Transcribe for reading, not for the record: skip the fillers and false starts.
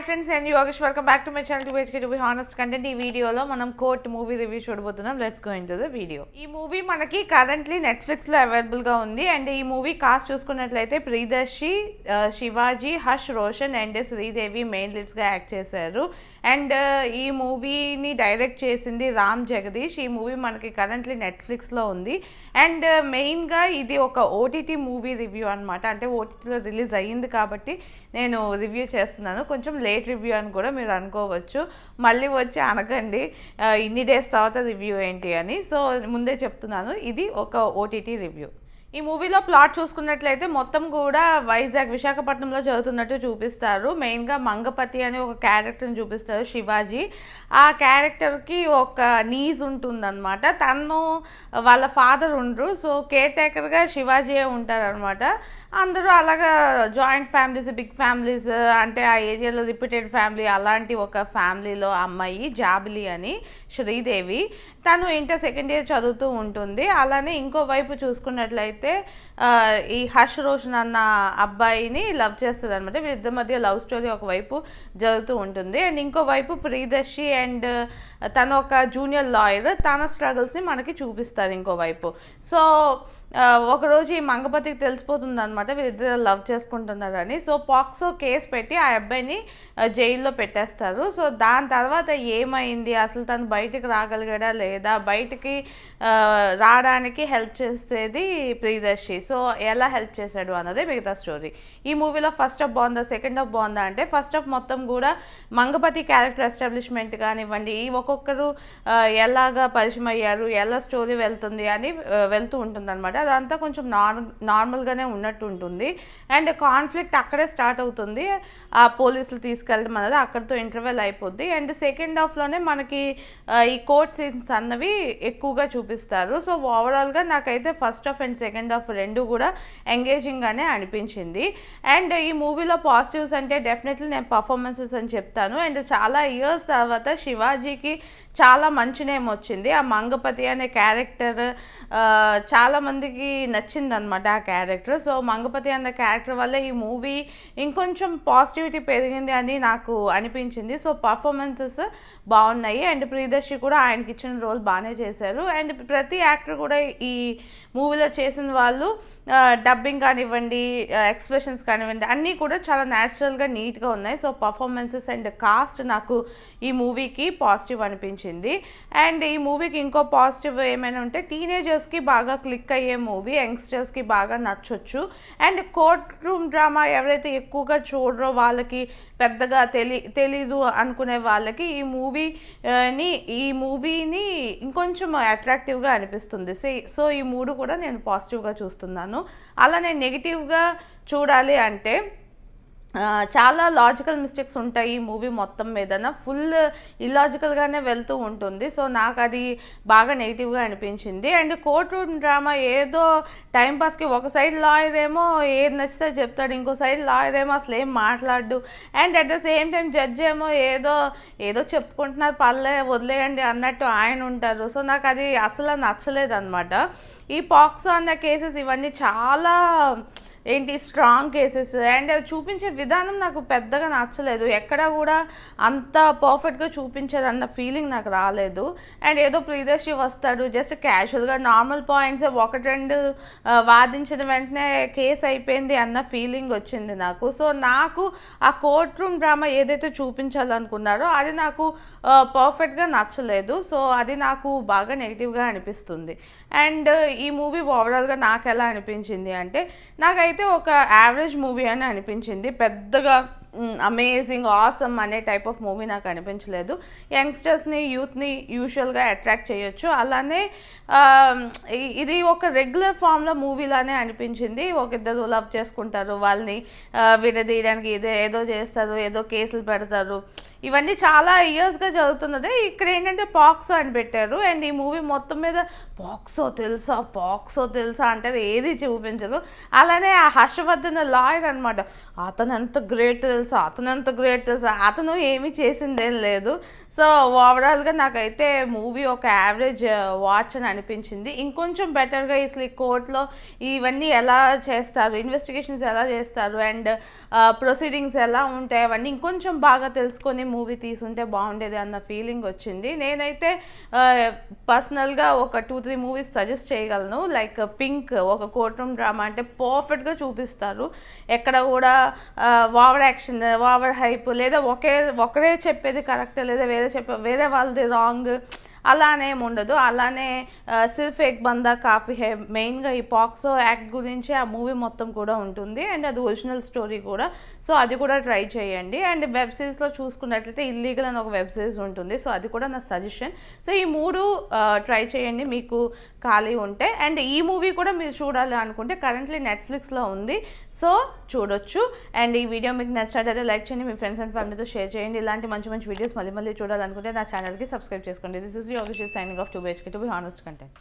friends and Yogesh, welcome back to my channel to HK to be honest content. ఈ వీడియోలో మనం court movie review చూడబోతున్నాం. Let's go into the video. ఈ movie మనకి currently Netflix లో available గా ఉంది. అండ్ ఈ మూవీ కాస్ట్ చూసుకున్నట్లయితే Priyadarshi, Shivaji, Harsh Roshan and Sridevi main leads గా యాక్ట్ చేశారు. అండ్ ఈ మూవీని డైరెక్ట్ చేసింది రామ్ జగదీష్. ఈ మూవీ మనకి కరెంట్లీ నెట్ఫ్లిక్స్ లో ఉంది. అండ్ మెయిన్గా ఇది ఒక ఓటీటీ మూవీ రివ్యూ అనమాట. అంటే ఓటీటీలో రిలీజ్ అయ్యింది కాబట్టి నేను రివ్యూ చేస్తున్నాను. కొంచెం లేట్ రివ్యూ అని కూడా మీరు అనుకోవచ్చు. మళ్ళీ వచ్చి అనకండి ఇన్ని డేస్ తర్వాత రివ్యూ ఏంటి అని. సో ముందే చెప్తున్నాను, ఇది ఒక ఓటీటీ రివ్యూ. ఈ మూవీలో ప్లాట్ చూసుకున్నట్లయితే మొత్తం కూడా వైజాగ్, విశాఖపట్నంలో జరుగుతున్నట్టు చూపిస్తారు. మెయిన్గా మంగపతి అనే ఒక క్యారెక్టర్ని చూపిస్తారు, శివాజీ. ఆ క్యారెక్టర్కి ఒక నీజ్ ఉంటుందన్నమాట. తను వాళ్ళ ఫాదర్ ఉండరు, సో కేర్ టేకర్గా శివాజీయే ఉంటారనమాట. అందరూ అలాగా జాయింట్ ఫ్యామిలీస్, బిగ్ ఫ్యామిలీస్, అంటే ఆ ఏరియాలో రిపీటెడ్ ఫ్యామిలీ, అలాంటి ఒక ఫ్యామిలీలో అమ్మాయి జాబిలి అని శ్రీదేవి. తను ఇంటర్ సెకండ్ ఇయర్ చదువుతూ ఉంటుంది. అలానే ఇంకో వైపు చూసుకున్నట్లయితే ఈ హర్ష్ రోషన్ అన్న అబ్బాయిని లవ్ చేస్తుంది అనమాట. వీళ్ళిద్దరి మధ్య లవ్ స్టోరీ ఒకవైపు జరుగుతూ ఉంటుంది. అండ్ ఇంకోవైపు ప్రియదర్శి అండ్ తను ఒక జూనియర్ లాయర్, తన స్ట్రగుల్స్ని మనకి చూపిస్తారు ఇంకోవైపు. సో ఒకరోజు ఈ మంగపతికి తెలిసిపోతుంది అనమాట వీళ్ళిద్దరు లవ్ చేసుకుంటున్నారని. సో పాక్సో కేసు పెట్టి ఆ అబ్బాయిని జైల్లో పెట్టేస్తారు. సో దాని తర్వాత ఏమైంది, అసలు తను బయటకు రాగలిగాడా లేదా, బయటికి రావడానికి హెల్ప్ చేసేది ప్రియదర్శి. సో ఎలా హెల్ప్ చేశాడు అన్నదే మిగతా స్టోరీ. ఈ మూవీలో ఫస్ట్ హాఫ్ బాగుందా, సెకండ్ హాఫ్ బాగుందా అంటే ఫస్ట్ హాఫ్ మొత్తం కూడా మంగపతి క్యారెక్టర్ ఎస్టాబ్లిష్మెంట్ కానివ్వండి, ఈ ఒక్కొక్కరు ఎలాగా పరిచయం అయ్యారు, ఎలా స్టోరీ వెళ్తుంది అని వెళ్తూ ఉంటుంది అనమాట. అదంతా కొంచెం నార్మల్గానే ఉన్నట్టు ఉంటుంది. అండ్ కాన్ఫ్లిక్ట్ అక్కడే స్టార్ట్ అవుతుంది. ఆ పోలీసులు తీసుకెళ్ళడం అనేది అక్కడితో ఇంటర్వెల్ అయిపోద్ది. అండ్ సెకండ్ హాఫ్లోనే మనకి ఈ కోర్ట్ సీన్స్ అన్నవి ఎక్కువగా చూపిస్తారు. సో ఓవరాల్గా నాకైతే first half and second half రెండు కూడా ఎంగేజింగ్గానే అనిపించింది. అండ్ ఈ మూవీలో పాజిటివ్స్ అంటే డెఫినెట్లీ నేను పర్ఫార్మెన్సెస్ అని చెప్తాను. అండ్ చాలా ఇయర్స్ తర్వాత శివాజీకి చాలా మంచి నేమ్ వచ్చింది. ఆ మంగపతి అనే క్యారెక్టర్ చాలామందికి నచ్చింది అనమాట ఆ క్యారెక్టర్. సో మంగపతి అనే క్యారెక్టర్ వల్ల ఈ మూవీ ఇంకొంచెం పాజిటివిటీ పెరిగింది అని నాకు అనిపించింది. సో పర్ఫార్మెన్సెస్ బాగున్నాయి. అండ్ ప్రియదర్శి కూడా ఆయనకి ఇచ్చిన రోల్ బాగానే చేశారు. అండ్ ప్రతి యాక్టర్ కూడా ఈ మూవీలో చేసిన వాళ్ళు డబ్బింగ్ కానివ్వండి, ఎక్స్ప్రెషన్స్ కానివ్వండి, అన్నీ కూడా చాలా న్యాచురల్గా నీట్గా ఉన్నాయి. సో పర్ఫార్మెన్సెస్ అండ్ కాస్ట్ నాకు ఈ మూవీకి పాజిటివ్ అనిపించింది. అండ్ ఈ మూవీకి ఇంకో పాజిటివ్ ఏమైనా ఉంటే టీనేజర్స్కి బాగా క్లిక్ అయ్యే మూవీ, యంగ్స్టర్స్కి బాగా నచ్చొచ్చు. అండ్ కోర్ట్ రూమ్ డ్రామా ఎవరైతే ఎక్కువగా చూడరో, వాళ్ళకి పెద్దగా తెలీదు అనుకునే వాళ్ళకి ఈ మూవీని ఇంకొంచెం అట్రాక్టివ్గా అనిపిస్తుంది. సో ఈ మూడు కూడా నేను పాజిటివ్గా చూస్తున్నాను. అలానే నెగిటివ్గా చూడాలి అంటే చాలా లాజికల్ మిస్టేక్స్ ఉంటాయి ఈ మూవీ మొత్తం మీదన. ఫుల్ ఇల్లాజికల్గానే వెళ్తూ ఉంటుంది. సో నాకు అది బాగా నెగిటివ్గా అనిపించింది. అండ్ కోర్ట్ రూమ్ డ్రామా ఏదో టైంపాస్కి ఒక సైడ్ లాయర్ ఏమో ఏది నచ్చితే చెప్తాడు, ఇంకో సైడ్ లాయర్ ఏమో అసలు ఏం మాట్లాడు. And at the same time judge ఏమో ఏదో చెప్పుకుంటున్నారు, వదిలేయండి అన్నట్టు ఆయన ఉంటారు. సో నాకు అది అసలు నచ్చలేదు అనమాట. ఈ పాక్సో అన్న కేసెస్ ఇవన్నీ చాలా స్ట్రాంగ్ కేసెస్. అండ్ చూపించే విధానం నాకు పెద్దగా నచ్చలేదు. ఎక్కడ కూడా అంత పర్ఫెక్ట్గా చూపించేది అన్న ఫీలింగ్ నాకు రాలేదు. అండ్ ఏదో ప్రియదర్శి వస్తాడు, జస్ట్ క్యాజువల్గా నార్మల్ పాయింట్స్ ఒకటి రెండు వాదించిన వెంటనే కేసు అయిపోయింది అన్న ఫీలింగ్ వచ్చింది నాకు. సో నాకు ఆ కోర్ట్ రూమ్ డ్రామా ఏదైతే చూపించాలనుకున్నారో అది నాకు పర్ఫెక్ట్గా నచ్చలేదు. సో అది నాకు బాగా నెగిటివ్గా అనిపిస్తుంది. అండ్ ఈ మూవీ ఓవరాల్గా నాకు ఎలా అనిపించింది అంటే, నాకైతే ఒక యావరేజ్ మూవీ అని అనిపించింది. పెద్దగా అమేజింగ్ ఆసమ్ అనే టైప్ ఆఫ్ మూవీ నాకు అనిపించలేదు. యంగ్స్టర్స్ని, యూత్ని యూజువల్గా అట్రాక్ట్ చేయొచ్చు. అలానే ఇది ఒక రెగ్యులర్ ఫామ్లో మూవీలానే అనిపించింది. ఒక ఇద్దరు లవ్ చేసుకుంటారు, వాళ్ళని విడదీయడానికి ఏదో చేస్తారు, ఏదో కేసులు పెడతారు, ఇవన్నీ చాలా ఇయర్స్గా జరుగుతున్నదే. ఇక్కడ ఏంటంటే పాక్సో అని పెట్టారు. అండ్ ఈ మూవీ మొత్తం మీద పాక్సో తెలుసా అంటే ఏది చూపించరు. అలానే ఆ హర్షవర్ధన్ లాయర్ అనమాట, అతను ఎంత గ్రేట్ తెలుసా, తెలుసు, అతను ఎంత గ్రేట్ తెలుసు, అతను ఏమీ చేసిందేం లేదు. సో ఓవరాల్గా నాకైతే మూవీ ఒక యావరేజ్ వాచ్ అని అనిపించింది. ఇంకొంచెం బెటర్గా అసలు ఈ కోర్టులో ఇవన్నీ ఎలా చేస్తారు, ఇన్వెస్టిగేషన్స్ ఎలా చేస్తారు అండ్ ప్రొసీడింగ్స్ ఎలా ఉంటాయి అవన్నీ ఇంకొంచెం బాగా తెలుసుకొని మూవీ తీసుంటే బాగుండేది అన్న ఫీలింగ్ వచ్చింది. నేనైతే పర్సనల్గా ఒక 2-3 మూవీస్ సజెస్ట్ చేయగలను. లైక్ పింక్ ఒక కోర్ట్ రూమ్ డ్రామా అంటే పర్ఫెక్ట్గా చూపిస్తారు. ఎక్కడ కూడా ఓవర్ యాక్షన్, ఓవర్ హైప్, లేదా ఒకరే చెప్పేది కరెక్ట్, లేదా వేరే వాళ్ళది రాంగ్ అలానేం ఉండదు. అలానే సిర్ఫ్ ఏక్ బందా కాఫీ హై, మెయిన్గా ఈ పాక్సో యాక్ట్ గురించి ఆ మూవీ మొత్తం కూడా ఉంటుంది అండ్ అది ఒరిజినల్ స్టోరీ కూడా. సో అది కూడా ట్రై చేయండి. అండ్ వెబ్ సిరీస్లో చూసుకున్నట్లయితే ఇల్లీగల్ అని ఒక వెబ్ సిరీస్ ఉంటుంది. సో అది కూడా నా సజెషన్. సో ఈ 3 ట్రై చేయండి మీకు ఖాళీ ఉంటే. అండ్ ఈ మూవీ కూడా మీరు చూడాలి అనుకుంటే కరెంట్లీ నెట్ఫ్లిక్స్లో ఉంది, సో చూడొచ్చు. అండ్ ఈ వీడియో మీకు నచ్చినట్లయితే లైక్ చేయండి, మీ ఫ్రెండ్స్ అండ్ ఫ్యామిలీతో షేర్ చేయండి. ఇలాంటి మంచి మంచి వీడియోస్ మళ్ళీ చూడాలనుకుంటే నా ఛానల్కి సబ్స్క్రైబ్ చేసుకోండి. This is Yogesh signing off to BHK to be honest content.